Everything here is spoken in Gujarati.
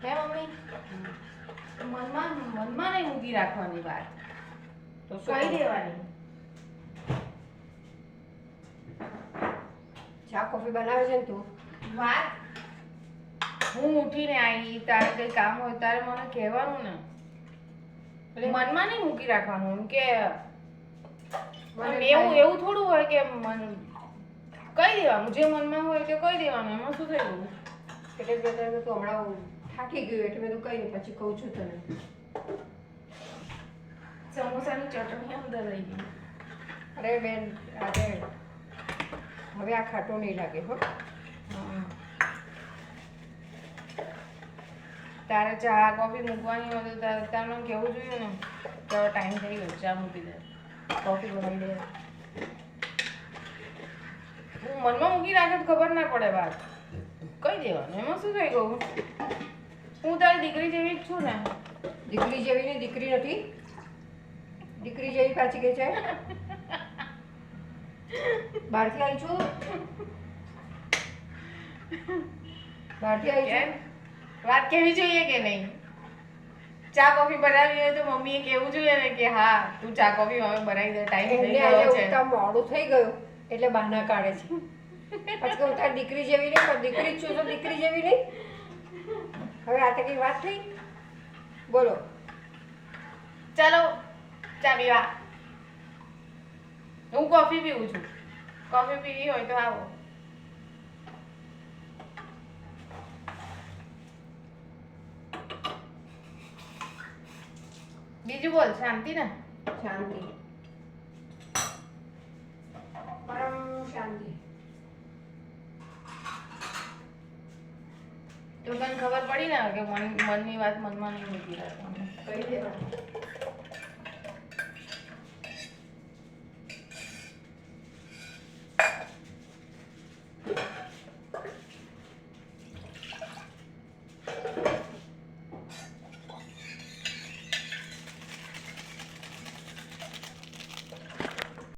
હે મમ્મી મનમાં નહીં મૂકી રાખવાની વાત તો કહી દેવાની. ચા કોફી બનાવે છે ને તું? વાત હું ઉઠીને આવી તારે કઈ કામ હોય તારે મને કહેવાનું ને. મનમાં નહીં મૂકી રાખવાનું એમ કે એવું થોડું હોય કે કહી દેવાનું જે મનમાં હોય તે કહી દેવાનું એમાં શું થઈ ગયું. એટલે બેટા તું હમણાં થાકી ગયું એટલે મેં તું કઈ નહીં પછી કહું છું તને. સમોસાની ચટણી અંદર રહી ગઈ. અરે બેન આજે હવે આ ખાટો નહીં લાગે હો. તારે ચા કોફી મૂકવાની હોય તો તારે મને કહેવું જોઈએ ને કે હવે ટાઈમ થઈ ગયો ચા મૂકી દે કોફી બનાવી દે. હું મનમાં મૂકી રાખે તો ખબર ના પડે વાત કહી દેવાનું એમાં શું થઈ ગયું. હું તારી દીકરી જેવી જ છું ને. દીકરી જેવી ને દીકરી નથી. દીકરી જેવી પાછી કે છે બહારથી આવી છું. બહારથી આવી છું. વાત કેવી જોઈએ કે નહીં. ચા કોફી બનાવી હોય તો મમ્મીએ કહેવું જોઈએ ને કે હા તું ચા કોફી હવે બનાવી દે ટાઈમ થઈ એમને ગયો આજે છે. ઉઠતા મોડું થઈ ગયું એટલે બહાના કાઢે છે. પછી કહું તારી દીકરી જેવી નહીં પણ દીકરી જ છું તો દીકરી જેવી નહીં. હવે આ તો કઈ વાત થઈ બોલો. ચાલો ચા પીવા. હું કોફી પીવું છું. કોફી પીવી હોય તો આવો. બીજું બોલ શાંતિ ને. શાંતિ પરમ શાંતિ. તો તને ખબર પડી ને કે મનની વાત મનમાં નહીં મૂકી રાખવાની. કહી દેવાનું.